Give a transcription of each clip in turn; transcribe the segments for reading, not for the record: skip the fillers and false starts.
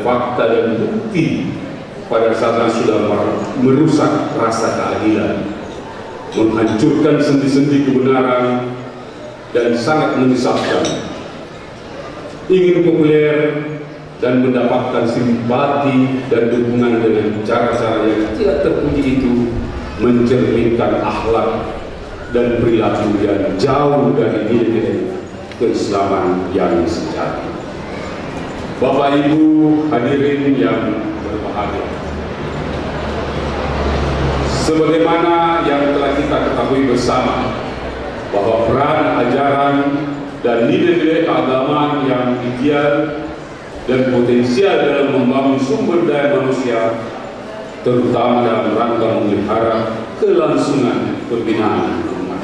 fakta dan bukti pada saat sudah merusak rasa keadilan, menghancurkan sendi-sendi kebenaran, dan sangat menyesatkan. Ingin populer dan mendapatkan simpati dan dukungan dengan cara-cara yang tidak terpuji itu mencerminkan akhlak dan perilaku yang jauh dari nilai keislaman yang sejati. Bapak Ibu hadirin yang berbahagia, sebagaimana yang telah kita ketahui bersama bahwa peran ajaran dan nilai-nilai keagamaan yang ideal dan potensial dalam membangun sumber daya manusia, terutama dalam rangka memelihara kelangsungan pembinaan umat.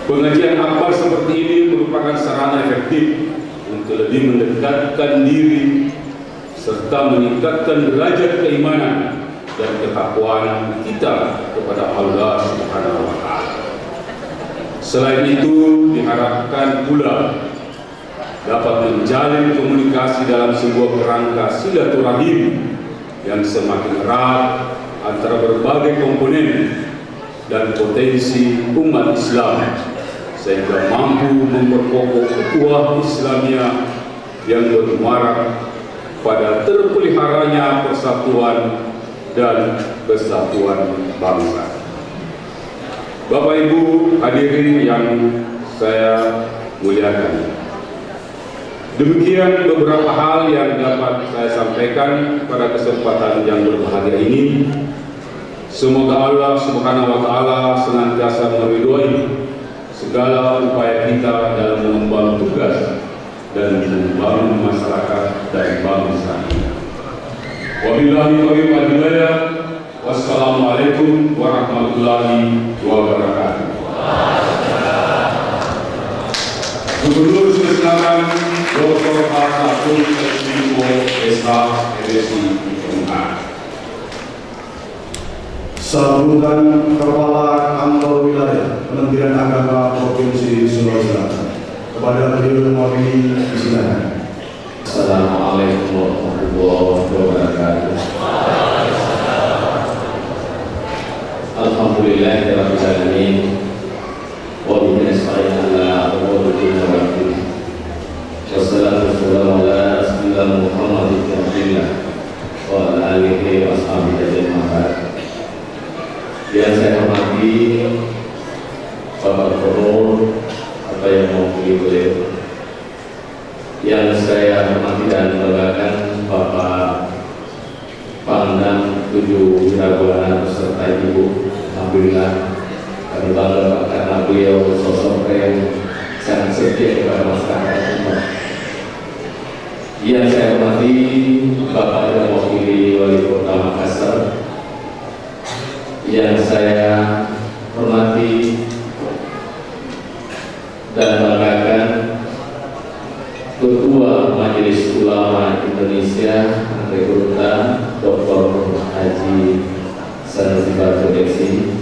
Pengajian akbar seperti ini merupakan sarana efektif untuk lebih mendekatkan diri serta meningkatkan derajat keimanan dan ketakwaan kita kepada Allah Subhanahu wa Ta'ala. Selain itu, diharapkan pula dapat menjalin komunikasi dalam sebuah kerangka silaturahim yang semakin erat antara berbagai komponen dan potensi umat Islam, sehingga mampu memperkokoh ukhuwah Islamiyah yang bermuara pada terpeliharanya persatuan dan kesatuan bangsa. Bapak Ibu hadirin yang saya muliakan, demikian beberapa hal yang dapat saya sampaikan pada kesempatan yang berbahagia ini. Semoga Allah Subhanahu wa Ta'ala senantiasa meridhoi segala upaya kita dalam mengemban tugas dan membangun masyarakat dan bangsa ini. Wabillahi taufiq wal hidayah. Wassalamualaikum warahmatullahi wabarakatuh. Gubernur Sulawesi Selatan Dr. Harsatul Esmiko SH-MSI Tengah. Sambutan Kepala Kantor Wilayah Kementerian Agama Provinsi Sulawesi Selatan kepada beliau mewakili disilakan. Assalamualaikum warahmatullahi wabarakatuh. Alhamdulillahirabbil alamin. Wa bihi nasta'in ala umuri dunya wad din. Wassalatu wassalamu ala rasulillah Muhammad ibn Abdillah wa ala alihi wa ashabihi ajma'in. Yang saya hormati Bapak Gubernur apa yang mewakili beliau, yang saya hormati dan banggakan Bapak Pangdam 7 Wirabwana beserta Ibu. Alhamdulillah kami bangga karena beliau sosok yang sangat setia kepada masyarakat umat. Yang saya hormati Bapak yang mewakili Wali Kota Makassar, yang saya hormati dan banggakan Ketua Majelis Ulama Indonesia Anggota Dr. Haji Sanusi Batudeksi.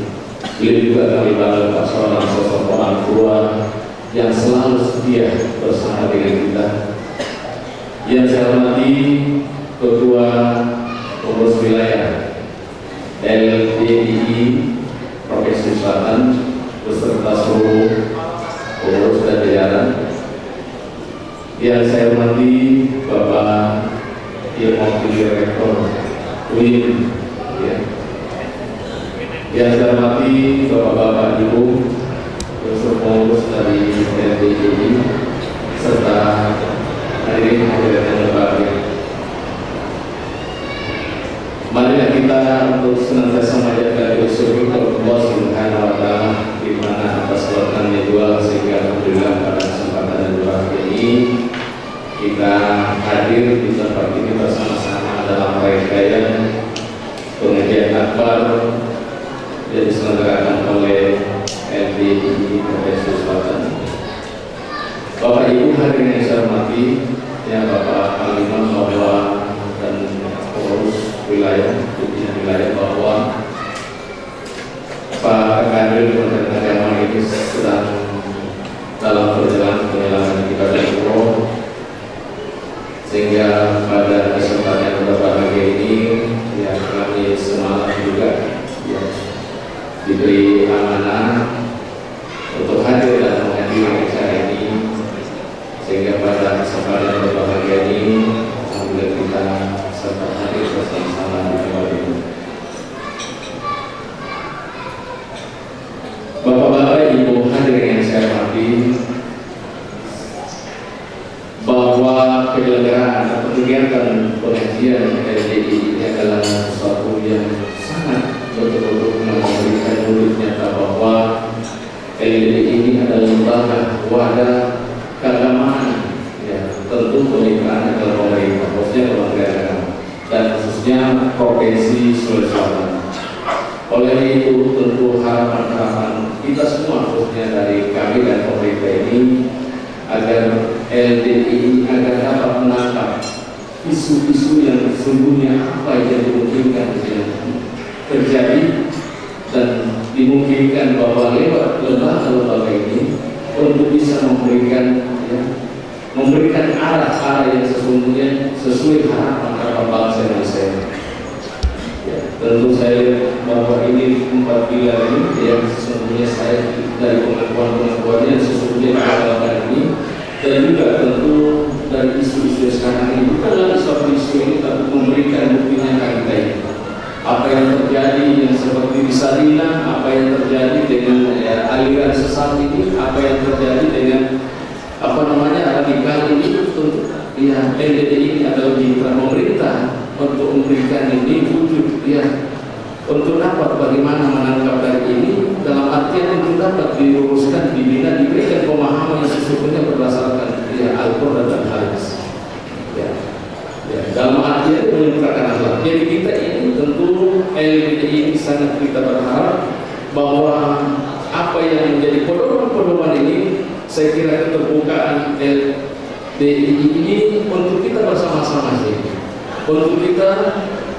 Beliau juga kami banggakan seorang sosok orang tua yang selalu setia bersama dengan kita. Yang saya hormati Ketua Pengurus Wilayah LDII Provinsi Selatan beserta seluruh pengurus dan jajaran. Yang saya hormati Bapak yang mewakili Rektor UIN, ya. Yang saya hormati Bapak-bapak Ibu unsur pengurus dari LDII serta hadirin hadirat yang berbahagia. Marilah kita untuk senantiasa memanjatkan bersyukur kepada Allah Subhanahu wa Ta'ala, di mana atas berkatnya dua sehingga alhamdulillah pada kesempatan yang berbahagia ini kita hadir di tempat ini bersama-sama dalam rangkaian pengajian akbar yang diselenggarakan oleh LDII Provinsi Selatan. Bapak Ibu hadirin yang saya hormati, ya Bapak Panglima bahwa dan pengurus wilayah, pimpinan wilayah, bahwa Pak Kadir Kementerian Agama ini sedang dalam perjalanan penyelenggaraan ibadah umroh, sehingga pada amanah untuk hadir dan menghadiri acara ini, sehingga pada kesempatan berbahagia ini alhamdulillah kita serta hadir bersama-sama di tempat ini. Bapak-bapak, ibu hadirin yang saya hormati, bahwa penyelenggaraan atau kegiatan pengajian LDI ini adalah sesuatu yang sangat betul-betul memberikan wujud nyata bahwa LDI ini adalah lembaga wadah keagamaan, ya, tentu pemikiran adalah pemerintah, khususnya Kementerian Agama dan khususnya Provinsi Sulawesi Selatan. Oleh itu tentu harapan-harapan kita semua, khususnya dari kami dan pemerintah ini, agar LDI agar dapat menangkap isu-isu yang sesungguhnya apa yang dimungkinkan terjadi, dan dimungkinkan bahwa lewat lembaga-lembaga ini untuk bisa memberikan arah-arah yang sesungguhnya sesuai harapan bangsa Indonesia. Ya, tentu saya lihat bahwa ini 4 pilar ini yang sesungguhnya saya dari pengakuan-pengakuannya sesungguhnya dilakukan ini, dan juga tentu dari isu-isu sekarang ini bukanlah suatu isu ini, tapi memberikan bukti nyata kita ini. Apa yang terjadi yang seperti di Sarina, apa yang terjadi dengan aliran sesat ini, apa yang terjadi dengan radikal ini, tentu ya LDI ini adalah mitra pemerintah untuk memberikan ini wujud ya, untuk dapat bagaimana menangkap dari ini dalam artian untuk dapat diluruskan, dibina, diberikan pemahaman yang sesungguhnya berdasarkan ya Al-Quran dan Hadis. Ya, dalam artian menyempurnakan akhlak. Jadi kita ini tentu LDI ini sangat kita berharap bahwa apa yang menjadi pedoman-pedoman ini, saya kira keterbukaan LDI ini untuk kita bersama-sama sih, untuk kita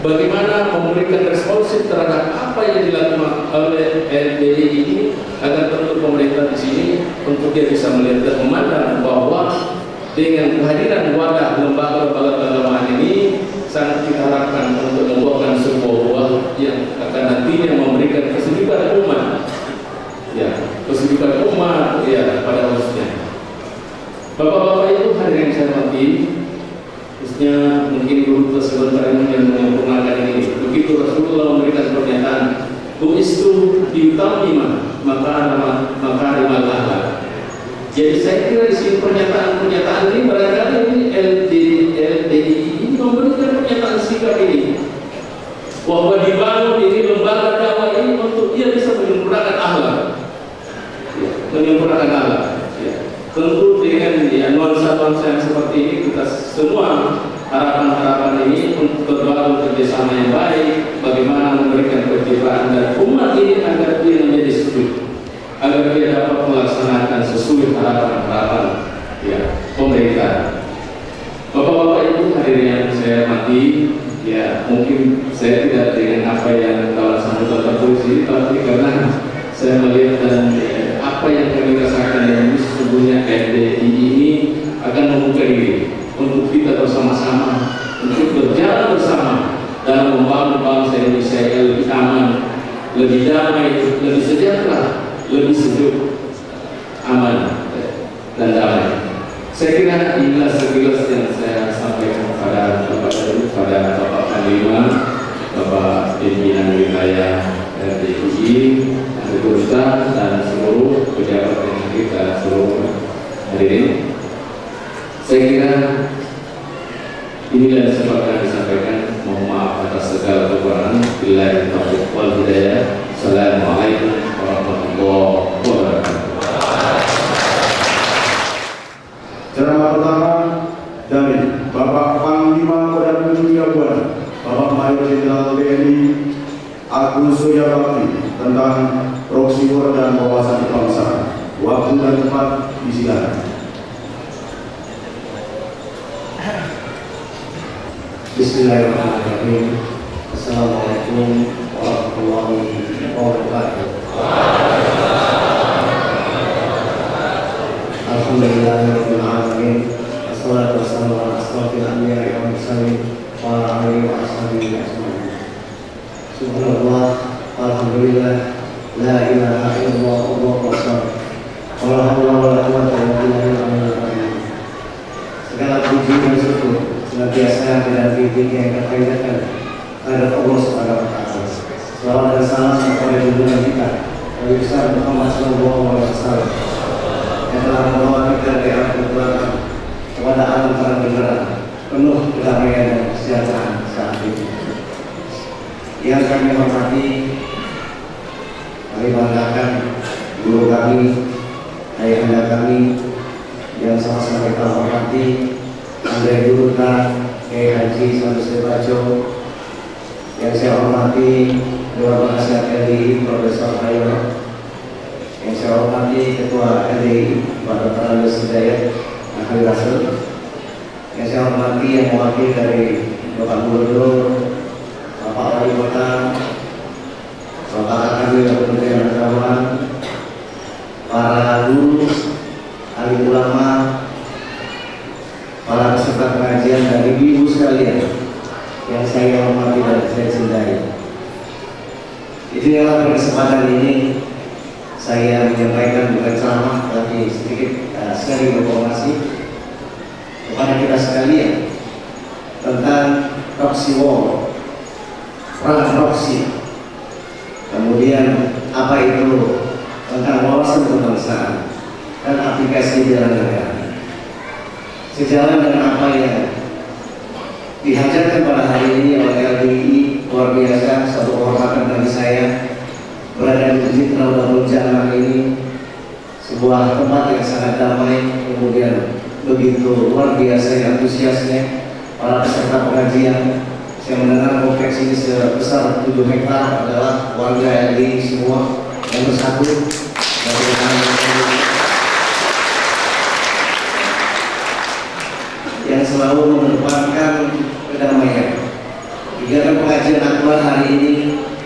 bagaimana memberikan responsif terhadap apa yang dilakukan oleh LDI ini, agar tentu pemerintah di sini untuk dia bisa melihat dan memandang bahwa dengan kehadiran wadah lembaga-lembaga keagamaan ini sangat kita harapkan untuk membuahkan sebuah buah yang akan nantinya memberikan kesejukan umat, ya, kesejukan umat ya pada khususnya. Bapak-bapak itu hadirin yang saya hormati, khususnya mungkin dulu sebentar ini yang menyempurnakan ini. Begitu Rasulullah memberikan pernyataan, "Bu'istu liutammima makarimal akhlaq." Jadi saya kira di sini pernyataan ini barangkali ini LDI ini memberikan pernyataan sikap ini bahwa dibangun ini lembaga dakwah ini untuk ia bisa menyempurnakan akhlak, ya, menyempurnakan akhlak. Ya. Tentu dengan ya, nuansa-nuansa yang seperti ini kita semua harapan-harapan ini untuk terbangun kerjasama yang baik, bagaimana memberikan kecintaan dan umat ini agar dia menjadi sejuk, agar dia dapat melaksanakan sesuai harapan-harapan ya pemerintah. Bapak-bapak ibu hadirin yang saya hormati, ya mungkin saya tidak dengan apa yang kawan sambutan tertulis ini, tapi karena saya melihat dan apa yang kami rasakan yang sesungguhnya LDI ini akan membuka diri untuk kita bersama-sama untuk berjalan bersama dalam membangun bangsa Indonesia yang lebih aman, lebih damai, lebih sejahtera, lebih sejuk, aman dan damai. Saya kira inilah sekilas yang saya sampaikan kepada Bapak Panglima, Bapak Pimpinan Wilayah RDI, Anggota dan seluruh pejabat yang kita seluruh hadirin. Saya kira inilah yang sempat kami sampaikan. Mohon maaf atas segala kekurangan. Billahi taufiq wal hidayah. Assalamualaikum warahmatullahi wabarakatuh. Ceramah pertama dari Bapak Panglima Kodam Dunia Buana, Bapak Mayor Jenderal TNI Agus Suryabakti, tentang prosedur dan wawasan kebangsaan. Waktu dan tempat disilakan. Bismillahirrahmanirrahim. Assalamualaikum warahmatullahi wabarakatuh. Alhamdulillahirabbil alamin. Wassalatu wassalamu ala asrofil anbiya'i wal mursalin wa ala alihi wa ashabihi ajma'in. Subhanallah, alhamdulillah, La ilaha illallah Allahu akbar. Wala haula wala quwwata illa billah. Segala puji dan syukur senantiasa dan bimbing yang terkaitan kepada Allah Subhanahu wa taala. Salawat dan salam kepada junjungan kita Nabi besar Muhammad sallallahu alaihi wasallam yang telah membawa kita dari arah kebenaran kepada alam terang beneran penuh kedamaian dan kesejahteraan saat ini. Yang kami hormati, kami banggakan guru kami, ayahanda kami yang sama-sama kita hormati, Andre Duruta, Kiai Haji Samsul Bajo, yang saya hormati Dewan Penasihat RI Profesor Hayono, yang saya hormati Ketua RI Pak Dr. Andus Hidayat Akhil Rasul, yang saya hormati yang mewakili dari Bapak Gubernur, Bapak Wali Kota, Bapak Akademi Kementerian Agama, para guru, alim ulama, para peserta pengajian dan ibu-ibu sekalian yang saya hormati dan saya cintai. Itulah kesempatan ini saya menyampaikan bukan ceramah tapi sedikit sekali informasi kepada kita sekalian tentang proxy war, perang proxy. Kemudian apa itu tentang wawasan kebangsaan dan aplikasi jalan negara. Sejalan dengan apa yang dihajarkan pada hari ini oleh LDI, luar biasa, satu kehormatan bagi saya berada di Masjid Nahdlatul Jamaah ini, sebuah tempat yang sangat damai, kemudian begitu luar biasa antusiasnya para peserta pengajian. Saya mendengar kompleks ini sebesar 7 hektar adalah warga LDI semua yang bersatu yang selalu mengedepankan kedamaian. Kegiatan pengajian akbar hari ini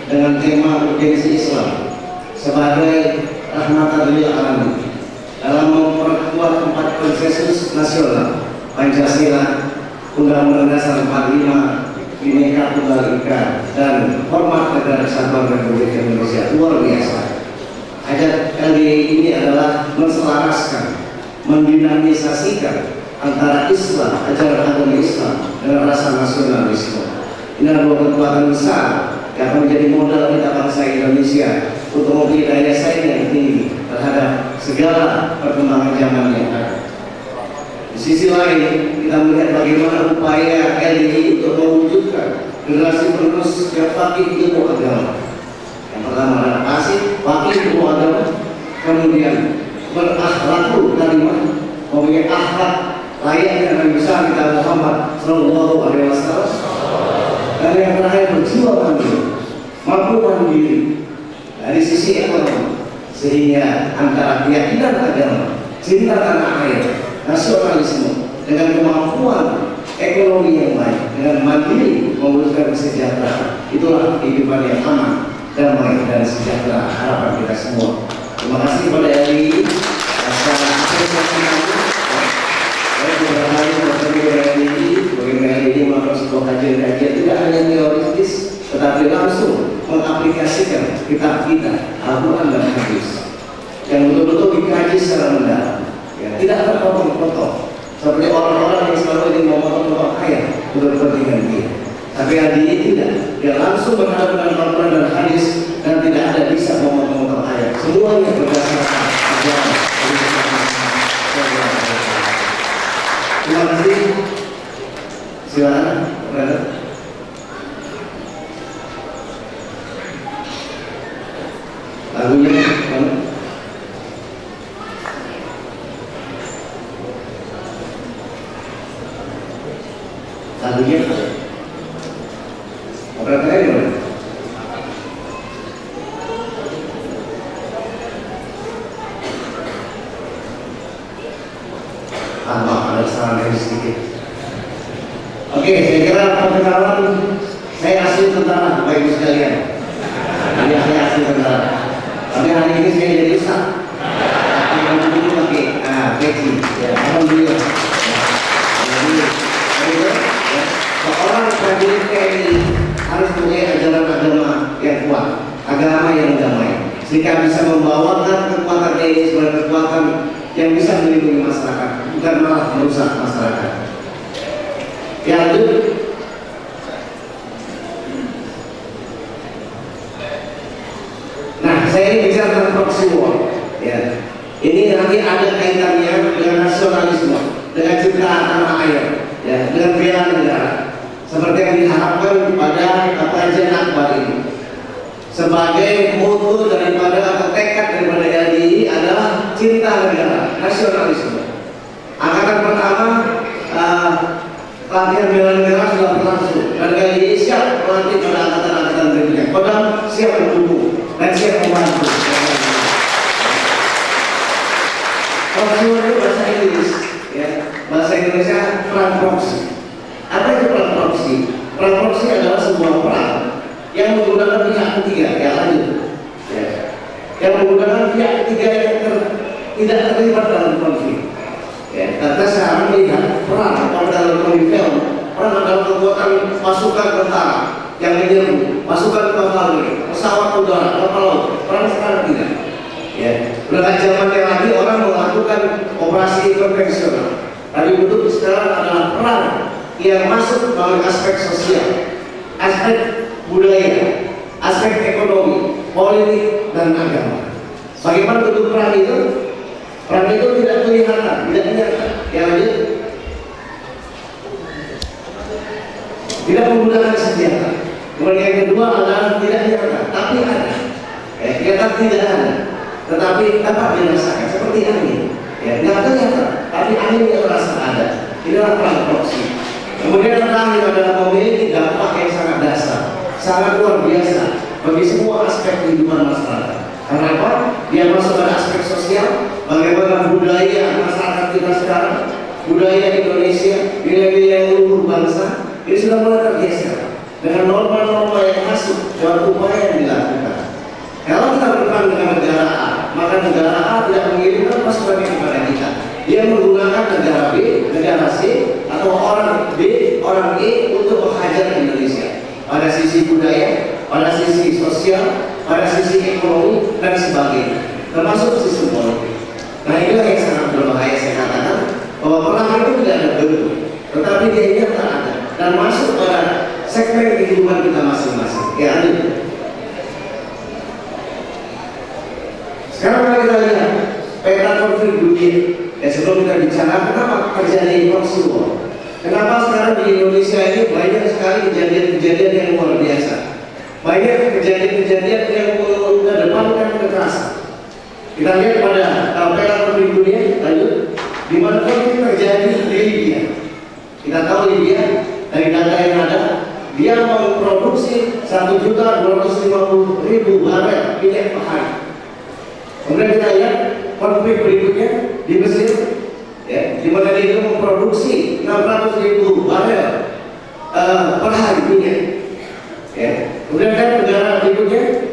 dengan tema urgensi Islam sebagai rahmatan lil alamin dalam memperkuat 4 konsensus nasional Pancasila, Undang-Undang Dasar 45, Bhinneka Tunggal Ika, dan hormat negara kesatuan Republik Indonesia. Luar biasa. Hajat LDI ini adalah menselaraskan, mendinamisasikan antara Islam, ajaran agama Islam dengan rasa nasionalisme. Ini adalah dua kekuatan besar yang akan menjadi modal kita bangsa Indonesia untuk memiliki daya saing yang tinggi terhadap segala perkembangan zaman yang ada. Di sisi lain, kita melihat bagaimana upaya LDI untuk mewujudkan generasi penerus yang faqih ilmu agama. Yang pertama adalah faqih ilmu agama, kemudian berakhlakul karimah, mempunyai akhlak layaknya Nabi besar kita Muhammad sallallahu alaihi wasallam, dan yang terakhir berjiwa mandiri, mampu mandiri dari sisi ekonomi, sehingga antara keyakinan agama, cinta tanah air, nasionalisme dengan kemampuan ekonomi yang baik, dengan mandiri mewujudkan kesejahteraan, itulah kehidupan yang aman, damai dan sejahtera harapan kita semua. Terima kasih kepada RI atas apresiasi kami. Saya berharap bertemu dengan RI, bagaimana RI melakukan sebuah kajian-kajian tidak hanya teoritis, tetapi langsung mengaplikasikan kitab kita Al-Quran dan Hadis yang betul-betul dikaji secara mendalam. Ya, tidak ada potong-potong seperti orang-orang yang selalu ingin memotong-potong ayat untuk kepentingan dia. Tapi hari ini tidak, dia langsung berhadapan dengan Al-Quran dan Hadis dan tidak ada bisa memotong-potong ayat. Semuanya berdasarkan agama. Terima kasih. Silakan, brother. Lagunya mana? Lagunya operatornya di mana? Ada saran dari sedikit. Oke, saya kira perkenalan saya asli tentara, Bapak Ibu sekalian. Saya asli tentara. Tapi hari ini saya jadi rusak. Yang dulu pakai peci. Ya, alhamdulillah. Jadi, seorang prajurit TNI harus punya ajaran agama yang kuat, agama yang damai. sehingga bisa membawakan kekuatan ini sebagai kekuatan yang bisa melindungi masyarakat, bukan malah merusak masyarakat. Yang lanjut. Nah, saya ini bicara tentang proxy war. Ya. Ini nanti ada kaitannya dengan nasionalisme, dengan cinta tanah air, ya, dengan bela negara. Seperti yang diharapkan pada kajian akbar ini. Sebagai mutu daripada atau tekad daripada LDI adalah cinta negara, nasionalisme. Angkatan pertama latihan bela negara sudah berlangsung dan LDI siap melatih pada angkatan-angkatan berikutnya. Kodam siap mendukung dan siap membantu. Proxy itu bahasa Inggris, ya, bahasa Indonesia perang proxy. Apa itu perang proxy? Perang proxy adalah sebuah perang yang menggunakan pihak ketiga, ya lanjut, ya, yang menggunakan pihak ketiga yang tidak terlibat dalam konflik. Ya, kita sekarang melihat perang pada dalam konflik, perang adalah kekuatan pasukan tentara yang menyerbu, pasukan kavaleri, pesawat udara, kapal laut. Perang sekarang tidak. Ya, udah zamannya lagi orang melakukan operasi konvensional. Tapi bentuk sekarang adalah perang yang masuk melalui aspek sosial, aspek budaya, aspek ekonomi, politik, dan agama. Bagaimana bentuk perang itu? Perang itu tidak kelihatan, tidak nyata. Yang lanjut, tidak menggunakan senjata. Kemudian yang kedua adalah tidak nyata, tapi ada. Nyata tidak ada, tetapi dapat dirasakan seperti angin. Ya, nggak kelihatan, tapi angin yang terasa ada. Inilah perang proxy. Kemudian terakhir adalah memiliki dampak yang sangat dasar, sangat luar biasa bagi semua aspek kehidupan masyarakat. Karena apa? Dia masuk pada aspek sosial, bagaimana budaya masyarakat kita sekarang, budaya Indonesia, nilai-nilai luhur bangsa, ini sudah mulai tergeser dengan norma-norma yang masuk dan upaya yang dilakukan. Kalau kita berperang dengan negara A, maka negara A tidak mengirimkan pasukan kepada kita. Dia menggunakan negara B, negara C, atau orang B, orang E untuk menghajar Indonesia pada sisi budaya, pada sisi sosial, pada sisi ekonomi, dan sebagainya, termasuk sistem politik. Nah, inilah yang sangat berbahaya. Saya katakan bahwa perang itu tidak ada bentuk, tetapi dia nyata ada dan masuk pada segmen kehidupan kita masing-masing. Ya, lanjut. Sekarang kita lihat peta konflik dunia. Ya, sebelum kita bicara kenapa terjadi proxy war, kenapa sekarang di Indonesia ini banyak sekali kejadian-kejadian yang luar biasa, banyak kejadian-kejadian yang mengedepankan kekerasan. Kita lihat pada peta konflik dunia, lanjut, di mana konflik terjadi di Libya. Kita tahu Libya dari data yang ada, dia memproduksi 1.250.000 barel minyak per hari. Kemudian kita lihat konflik berikutnya di Mesir, ya, di mana dia itu memproduksi 600.000 barel per hari minyak. Ya. Kemudian kan negara berikutnya,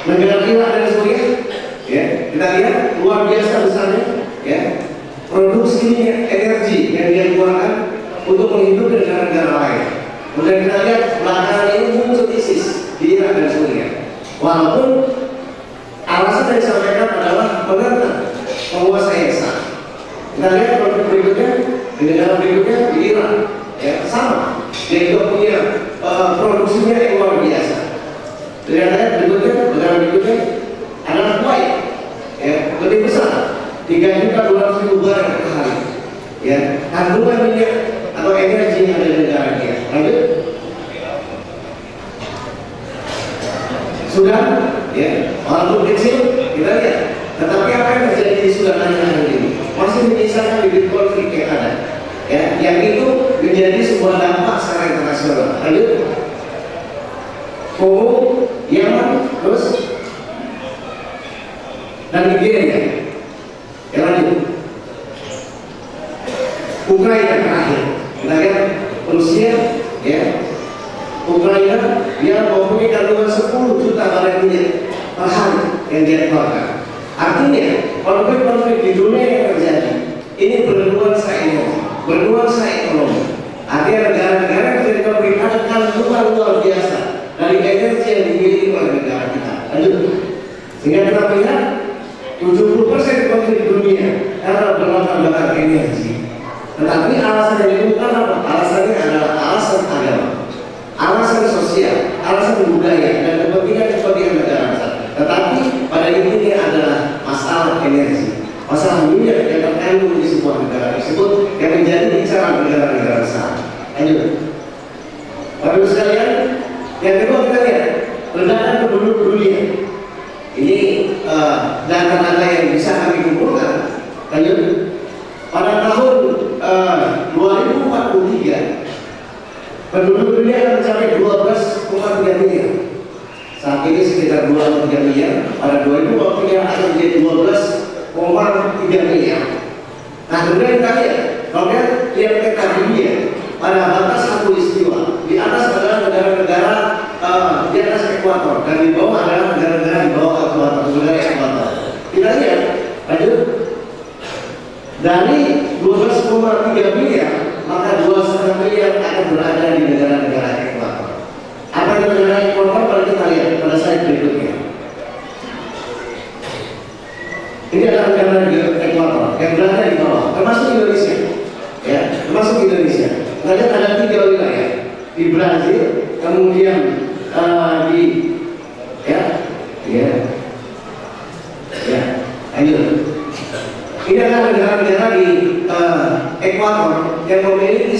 negara Irak dan Suriah, ya, kita lihat luar biasa besarnya, ya, produksi minyak energi yang dia keluarkan untuk menghidupi negara-negara lain. Kemudian kita lihat belakangan ini muncul ISIS di Irak dan Suriah. Walaupun alasan yang disampaikan adalah menentang penguasa yang sah. Kita lihat konflik berikutnya di negara berikutnya di Iran, ya, sama. Dia juga punya produksinya yang luar biasa. Negara berikutnya, negara berikutnya adalah Kuwait, ya, lebih besar, 3.200.000 barel per hari. Ya, kandungan minyak atau energi yang ada di negara dia. Lanjut. Sudah, ya, walaupun kecil, kita lihat. Tetapi apa yang terjadi di Sudan hari ini masih menyisakan bibit konflik yang ada, ya, yang itu menjadi sebuah dampak secara internasional. Lanjut. Kongo, Yaman, terus dan Nigeria. Ya, lanjut. Ukraina terakhir. Kita lihat Rusia, ya. Ukraina dia mempunyai kandungan 10 juta barel minyak per hari yang dia keluarkan. Artinya konflik-konflik di dunia yang terjadi ini bernuansa energi, bernuansa ekonomi. Artinya negara-negara yang terjadi konflik ada kandungan luar biasa dari energi yang dimiliki oleh negara kita. Lanjut. Sehingga kita melihat 70% konflik dunia karena berlatar belakang energi. Tetapi alasan yang dibutuhkan apa? Alasannya adalah alasan agama, alasan sosial, alasan budaya, dan kepentingan negara. Tetapi pada intinya adalah masalah energi, masalah minyak yang terkandung di sebuah negara tersebut yang menjadi incaran negara-negara besar. Lanjut. Bapak Ibu sekalian, yang kedua kita lihat ledakan penduduk dunia. Ini data-data yang bisa kami kumpulkan. Lanjut. Pada tahun 2043 penduduk dunia akan mencapai 12,3 miliar. Saat ini sekitar 2,3 miliar. Pada 2043 akan menjadi 12,3 miliar. Nah, kemudian kita lihat, kalau lihat peta dunia pada batas khatulistiwa, di atas adalah negara-negara di atas ekuator, dan di bawah adalah negara-negara di bawah ekuator, negara ekuator. Kita lihat, lanjut. Dari 12,3 miliar, maka 2,5 miliar akan berada di negara-negara ekuator. Apa itu negara ekuator? Kalau kita lihat pada slide berikutnya. Ini adalah negara-negara ekuator yang berada di bawah, termasuk Indonesia. Ya, termasuk Indonesia. Kita lihat ada 3 wilayah di Brazil, kemudian ini adalah negara-negara di ekuator yang memiliki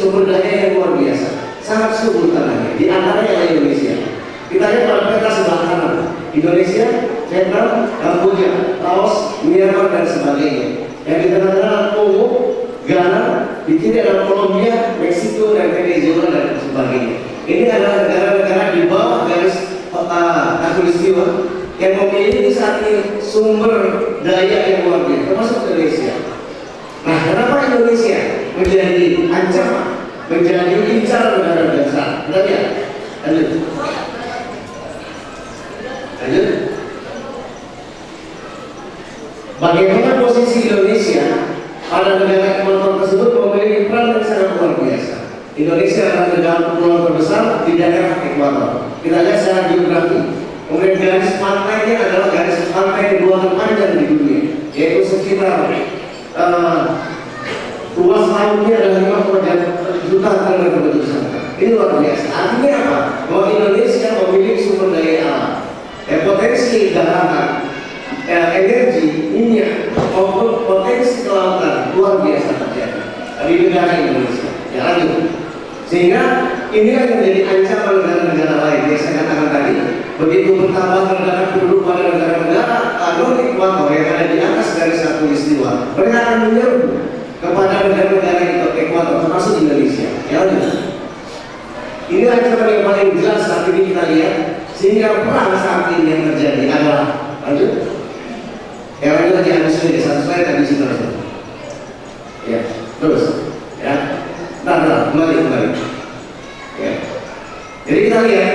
sumber daya yang luar biasa, sangat subur tanahnya. Di antaranya adalah Indonesia. Kita lihat pada peta sebelah kanan, Indonesia, Vietnam, Kamboja, Laos, Myanmar, dan sebagainya. Yang di tengah-tengah Kongo, Ghana, di kiri adalah Kolombia, Meksiko, dan Venezuela, dan sebagainya. Ini adalah negara-negara di bawah garis khatulistiwa yang memiliki saat ini sumber daya yang luar biasa, termasuk Indonesia. Nah, kenapa Indonesia menjadi ancaman, menjadi incaran negara besar? Kita lihat, lanjut. Bagaimana posisi Indonesia pada negara ekuator tersebut memiliki peran yang sangat luar biasa. Indonesia adalah negara kepulauan terbesar di daerah ekuator. Kita lihat secara geografi. Kemudian garis pantainya adalah garis pantai kedua terpanjang di dunia, yaitu sekitar luas lautnya adalah 5 juta kilometer persegi. Ini luar biasa. Artinya apa? Bahwa Indonesia memiliki sumber daya alam, potensi daratan, energi, minyak, maupun potensi kelautan luar biasa terjadi di negara Indonesia. Ya, lanjut. Sehingga inilah yang menjadi ancaman negara-negara lain yang saya katakan tadi. Begitu bertambah ledakan penduduk pada negara-negara non-ekuator yang ada di atas garis khatulistiwa, mereka akan menyerbu kepada negara-negara ekuator termasuk Indonesia. Ya, ini ancaman yang paling jelas saat ini kita lihat, sehingga perang saat ini yang terjadi adalah lanjut. Yang lanjut lagi habis ini satu slide tadi situ terus. Ya, terus. Ya, kembali. Ya. Jadi kita lihat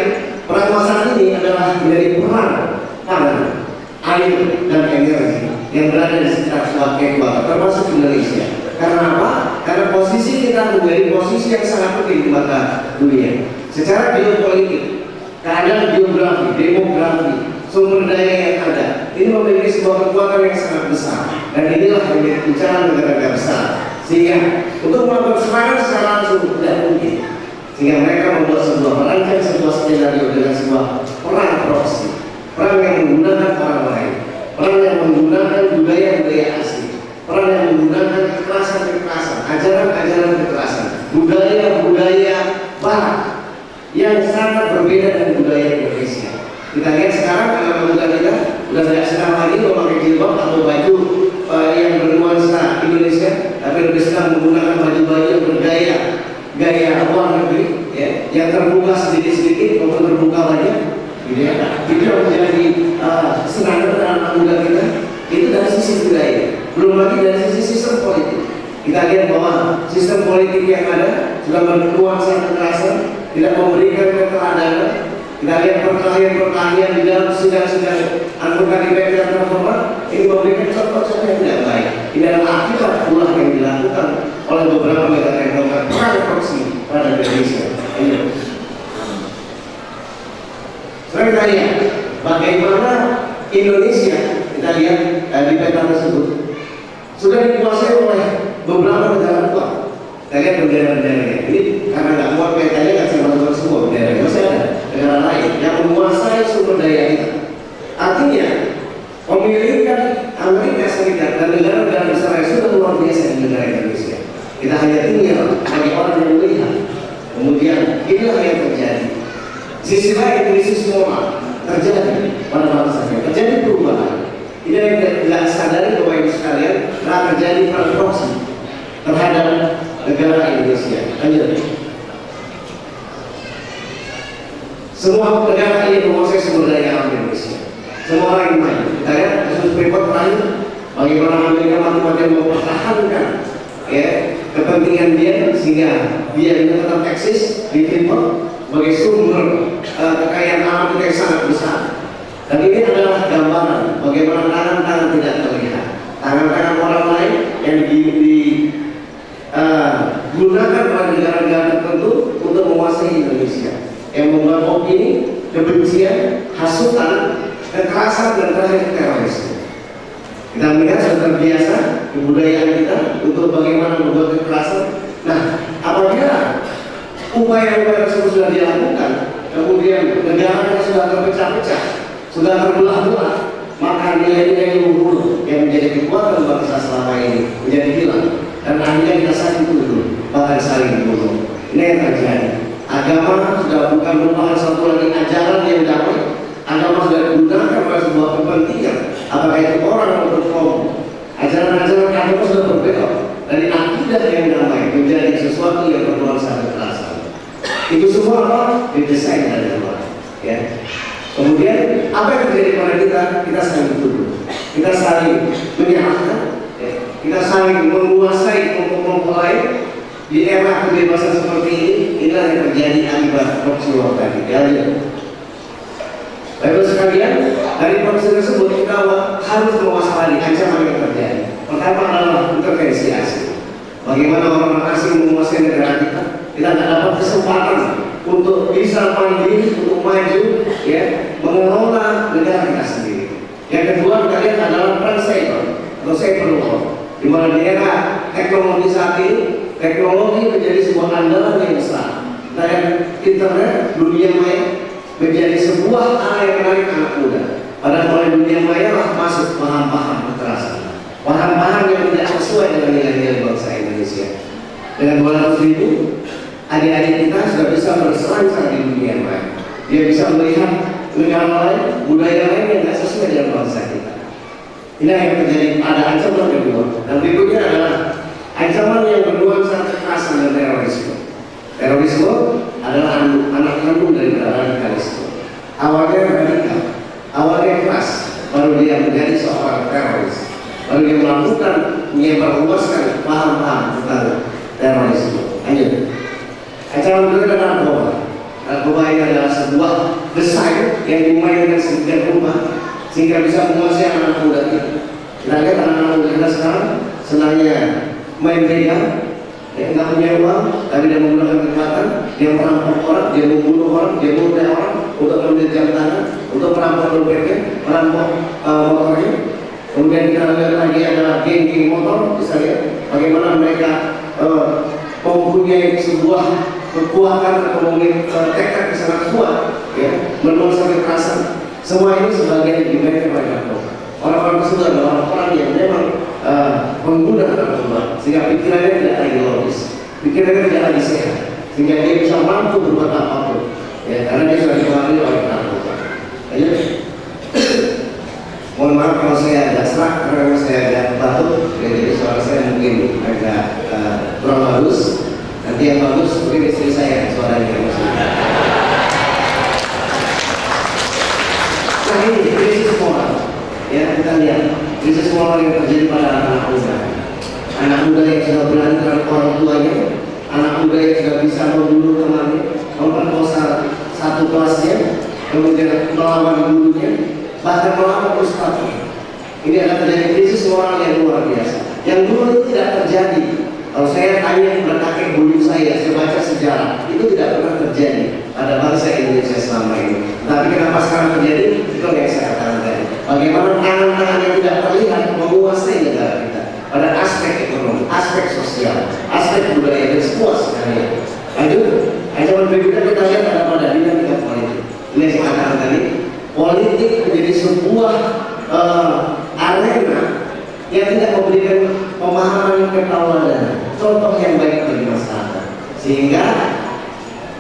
perang saat ini adalah menjadi perang pangan, air, dan energi yang berada di sekitar suatu ekuator, termasuk Indonesia. Karena apa? Karena posisi kita menjadi posisi yang sangat penting di mata dunia. Secara geopolitik, keadaan geografi, demografi, sumber daya yang ada, ini memiliki sebuah kekuatan yang sangat besar. Dan inilah yang menjadi incaran negara-negara besar. Sehingga untuk melakukan serangan secara langsung tidak mungkin. Sehingga mereka membuat merancang sebuah skenario dengan sebuah perang proksi, perang yang menggunakan orang lain, perang yang menggunakan budaya-budaya asli, perang yang menggunakan kekerasan-kekerasan, ajaran-ajaran kekerasan, budaya-budaya barat yang sangat berbeda dengan budaya Indonesia. Kita lihat sekarang anak muda kita sudah tidak senang lagi memakai jilbab atau baju yang bernuansa Indonesia, tapi lebih senang menggunakan baju-baju yang bergaya luar negeri, ya, yang terbuka sedikit-sedikit maupun terbuka banyak, gitu ya. Itu yang menjadi senang anak muda kita. Itu dari sisi budaya, belum lagi dari sisi sistem politik. Kita lihat bahwa sistem politik yang ada sudah bernuansa kekerasan, tidak memberikan keteladanan. Kita lihat perkelahian di dalam sidang-sidang anggota DPR terhormat ini memberikan contoh-contoh yang tidak baik. Ini adalah akibat ulah yang dilakukan oleh beberapa negara yang melakukan perang proksi terhadap Indonesia. Sekarang kita lihat bagaimana Indonesia, kita lihat di peta tersebut sudah dikuasai oleh beberapa negara kuat. Kita lihat bendera-benderanya ini karena nggak kuat petanya nggak bisa masuk semua bendera. Masih ada negara lain yang menguasai sumber daya kita. Artinya memilihkan Amerika Serikat dan negara-negara besar yang sudah luar biasa di negara Indonesia. Kita hanya tinggal bagi orang yang melihat. Kemudian inilah yang terjadi. Sisi lain krisis moral terjadi pada bangsa kita, terjadi perubahan. Ini yang tidak sadari bahwa ini sekalian telah terjadi paradoksi terhadap negara Indonesia. Lanjut. Semua negara ini menguasai sumber daya alam Indonesia. Semua orang yang main. Kita lihat kasus Freeport terakhir, bagaimana Amerika mati-matian mempertahankan kepentingan dia sehingga dia tetap eksis di Freeport sebagai sumber kekayaan alam kita yang sangat besar. Dan ini adalah gambaran bagaimana tangan-tangan tidak terlihat, tangan-tangan orang lain yang digunakan oleh negara-negara tertentu untuk menguasai Indonesia, yang membuat opini, kebencian, hasutan, kekerasan dan terakhir terorisme. Kita melihat sudah terbiasa kebudayaan kita untuk bagaimana membuat kekerasan. Nah, apabila upaya-upaya tersebut sudah dilakukan, kemudian negara kita sudah terpecah-pecah, sudah terbelah-belah, maka nilai-nilai luhur yang menjadi kekuatan bangsa selama ini menjadi hilang, dan akhirnya kita saling tuduh, bahkan saling bunuh. Ini yang terjadi. Agama sudah bukan merupakan satu lagi ajaran yang damai. Agama sudah digunakan oleh sebuah kepentingan, apakah itu orang maupun kelompok. Ajaran-ajaran agama sudah berbelok dari akidah yang damai menjadi sesuatu yang bernuansa kekerasan. Itu semua apa? Didesain dari luar. Ya. Kemudian apa yang terjadi pada kita? Kita saling tuduh, kita saling menyalahkan, ya. Kita saling menguasai kelompok-kelompok lain. Di era kebebasan seperti ini, inilah yang terjadi akibat korupsi tadi. Ya. Bapak sekalian, dari proses tersebut kita harus mewaspadai ancaman yang terjadi. Pertama adalah intervensi asing. Bagaimana orang asing menguasai negara kita? Kita tidak dapat kesempatan untuk bisa mandiri, untuk maju, ya, mengelola negara kita sendiri. Yang kedua kita lihat adalah peran cyber atau cyber war, di mana di era teknologi saat ini, teknologi menjadi sebuah andalan yang besar. Dan internet, dunia maya menjadi sebuah hal yang menarik anak muda. Pada mulai dunia maya lah masuk paham-paham kekerasan, paham-paham yang tidak sesuai dengan nilai-nilai bangsa Indonesia. Dengan 200.000 adik-adik kita sudah bisa berselancar di dunia maya. Dia bisa melihat negara lain, budaya lain yang tidak sesuai dengan bangsa kita. Ini yang terjadi. Ada ancaman kedua, dan berikutnya adalah ancaman yang bernuansa kekerasan dan terorisme. Terorisme adalah anak kandung dari radikalisme. Awalnya radikal, awalnya keras, baru dia menjadi seorang teroris. Baru dia melakukan, menyebarluaskan paham-paham tentang terorisme. Lanjut. Ancaman kedua adalah narkoba. Narkoba ini adalah sebuah desain yang dimainkan sedemikian rupa sehingga bisa menguasai anak muda kita. Kita lihat anak-anak muda kita sekarang senangnya main begal. Dia nggak punya uang, tapi dia menggunakan kekuatan, dia merampok orang, dia membunuh orang, dia membunuh orang untuk mengambil jam tangan, untuk merampok dompetnya, merampok motornya. Kemudian kita lihat lagi adalah geng-geng motor, bisa lihat bagaimana mereka mempunyai sebuah kekuatan atau mungkin tekad yang sangat kuat, ya, menuaskan kekerasan. Semua ini sebagian dimainkan oleh narkoba. Orang-orang tersebut adalah orang yang memang menggunakan narkoba sehingga pikirannya tidak lagi logis, pikirannya tidak lagi sehat, sehingga dia bisa mampu berbuat apapun, ya, karena dia sudah dipengaruhi oleh narkoba. Ayo. Mohon maaf kalau saya agak serak karena saya agak batuk, jadi suara saya mungkin agak kurang bagus. Nanti yang bagus mungkin istri saya suaranya maksudnya. Nah ini krisis moral. Ya, kita lihat krisis moral yang terjadi pada anak muda. Anak muda yang sudah berani terhadap orang tuanya, anak muda yang sudah bisa membunuh temannya, memperkosa satu kelasnya, kemudian melawan gurunya, bahkan melawan ustadznya. Ini akan terjadi krisis moral yang luar biasa. Yang dulu itu tidak terjadi. Kalau saya tanya kepada kakek buyut saya baca sejarah, itu tidak pernah terjadi pada bangsa Indonesia selama ini. Tapi kenapa sekarang terjadi? Itu tidak terlihat menguasai negara kita pada aspek ekonomi, aspek sosial, aspek budaya dan semua sekalian. Lanjut, ancaman berikutnya kita lihat ada pada dinamika politik. Ini yang saya katakan tadi, politik menjadi sebuah arena yang tidak memberikan pemahaman ketauladan, contoh yang baik bagi masyarakat. Sehingga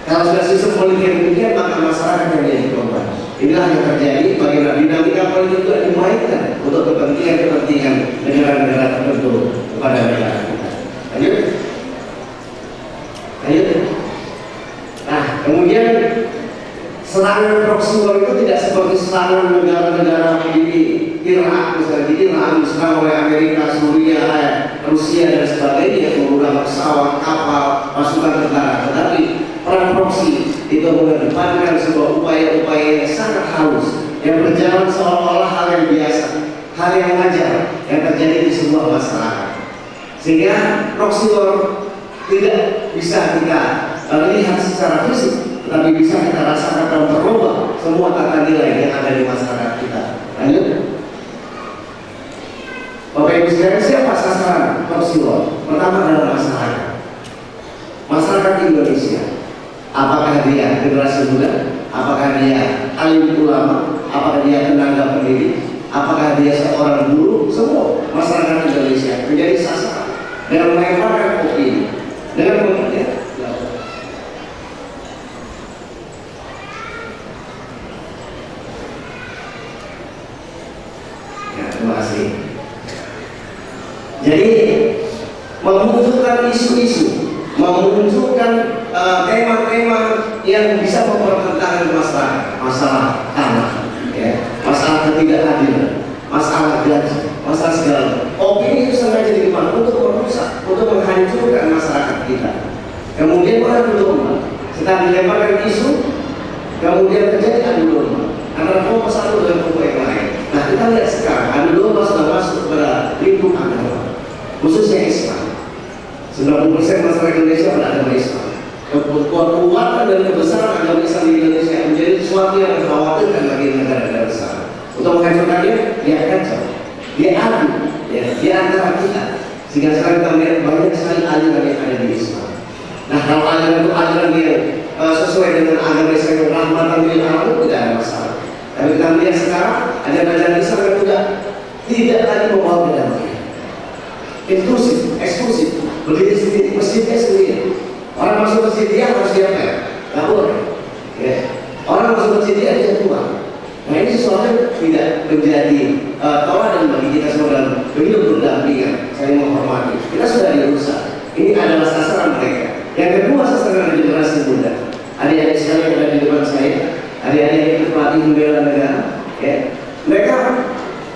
kalau sudah sistem politik yang demikian, maka masyarakat yang menjadi korban. Inilah yang terjadi bagaimana dinamika politik itu dimainkan untuk kepentingan negara-negara tertentu kepada negara kita. Lanjut. Nah, kemudian serangan proxy war itu tidak seperti serangan negara-negara di Irak, misalnya di Iran diserang oleh Amerika, Suriah, Rusia dan sebagainya yang menggunakan pesawat, kapal, pasukan tentara. Tetapi perang proxy itu mengedepankan sebuah upaya-upaya yang sangat halus yang berjalan seolah-olah hal yang biasa, hal yang wajar yang terjadi di sebuah masyarakat. Sehingga proxy war tidak bisa kita lihat secara fisik, tetapi bisa kita rasakan dalam merubah semua tata nilai yang ada di masyarakat kita. Lanjut. Bapak Ibu sekalian, siapa sasaran proxy war? Pertama adalah masyarakat. Masyarakat Indonesia. Apakah dia generasi muda? Apakah dia alim ulama? Apakah dia tenaga pendidik? Apakah dia seorang guru? Semua masyarakat Indonesia menjadi sasaran dengan melemparkan opini, dengan mengerti. Terima kasih. Jadi memunculkan isu-isu, memunculkan tema-tema yang bisa mempertentangkan masalah tanah, ya, masalah ketidakadilan, masalah gaji, masalah segala. Opini itu sengaja dibangun untuk merusak, untuk menghancurkan masyarakat kita. Kemudian orang berlomba, setelah dilemparkan isu, kemudian terjadi adu domba antara kelompok satu dan kelompok yang lain. Nah, kita lihat sekarang adu domba sudah masuk kepada lingkup agama, khususnya Islam. 90% masyarakat Indonesia beragama Islam. Kekuatan dan kebesaran agama Islam di Indonesia menjadi sesuatu yang mengkhawatirkan bagi negara-negara besar. Untuk menghancurkannya, dia kacau, dia adu, ya, di antara kita. Sehingga sekarang kita melihat banyak sekali aliran yang ada di Islam. Nah, kalau aliran itu aliran yang sesuai dengan agama Islam yang rahmatan lil alamin, tidak ada masalah. Tapi kita melihat sekarang ada Islam yang tidak lagi membawa kedamaian, inklusif, eksklusif, berdiri sendiri, masjidnya sendiri. Orang masuk masjid dia harus siapa? Nggak boleh. Ya. Orang masuk masjid dia keluar. Nah, ini sesuatu yang tidak menjadi teladan bagi kita semua dalam hidup berdampingan, saling menghormati. Kita sudah dirusak. Ini adalah sasaran mereka. Yang kedua, sasaran generasi muda. Adik-adik sekalian yang ada di depan saya, adik-adik yang pelatih membela negara, ya. Mereka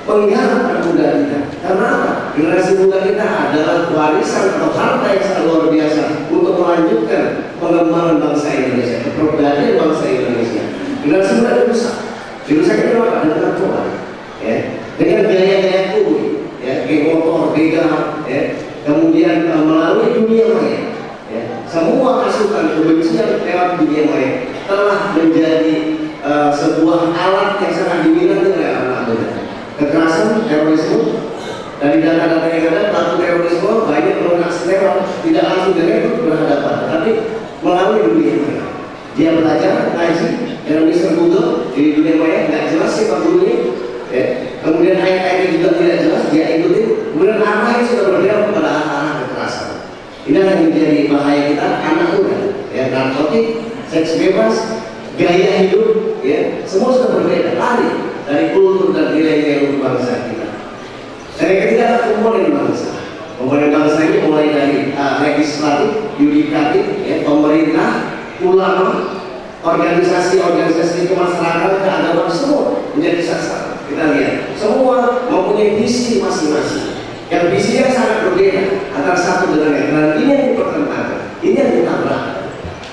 mengharap anak muda kita. Karena apa? Generasi muda kita adalah warisan atau harta yang sangat luar biasa untuk melanjutkan pengembangan bangsa Indonesia, kepribadian bangsa Indonesia. Generasi muda dirusak. Dirusak itu apa? Dengan narkoba, ya. Dengan gaya-gaya kubu, ya, geng motor, begal, ya. Kemudian melalui dunia maya, ya. Semua masukan kebencian lewat dunia maya telah menjadi sebuah alat yang sangat diminati oleh anak muda. Kekerasan, terorisme, dari data-data yang ada, pelaku terorisme banyak melakukan aksi teror tidak langsung direkrut berhadapan, tapi melalui dunia maya. Dia belajar ngaji dalam Mister Google di dunia maya, nggak jelas siapa gurunya, ya. Kemudian ayat-ayatnya juga tidak jelas, dia ikuti. Kemudian arahnya sudah berbelok kepada arah kekerasan. Ini yang menjadi bahaya kita, anak muda, ya, narkotik, seks bebas, gaya hidup, ya, semua sudah berbeda, lari dari kultur dan nilai-nilai bangsa kita. Dan yang ketiga adalah komponen bangsa. Komponen bangsa ini mulai dari legislatif, yudikatif, ya, pemerintah, ulama, organisasi-organisasi kemasyarakatan, keagamaan, semua menjadi sasaran. Kita lihat, semua mempunyai visi masing-masing. Yang visinya sangat berbeda antara satu dengan yang lain. Ini yang dipertentangkan, ini yang ditabrak.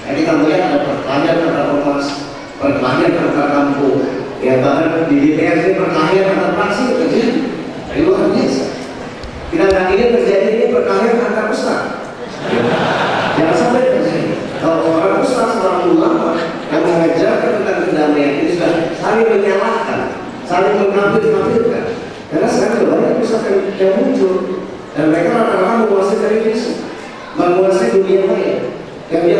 Nah, kita melihat ada perkelahian antar ormas, perkelahian antar kampung, ya, bahkan di DPR ini perkelahian antar fraksi terjadi. Ini luar biasa. Kita nggak ingin terjadi ini perkelahian antar ustaz. Jangan sampai terjadi. Kalau orang ustaz, orang ulama yang mengajarkan tentang kedamaian ini sudah saling menyalahkan, saling mengkafir-kafirkan. Karena sekarang yang muncul, dan mereka rata-rata menguasai televisi, menguasai dunia maya, yang dia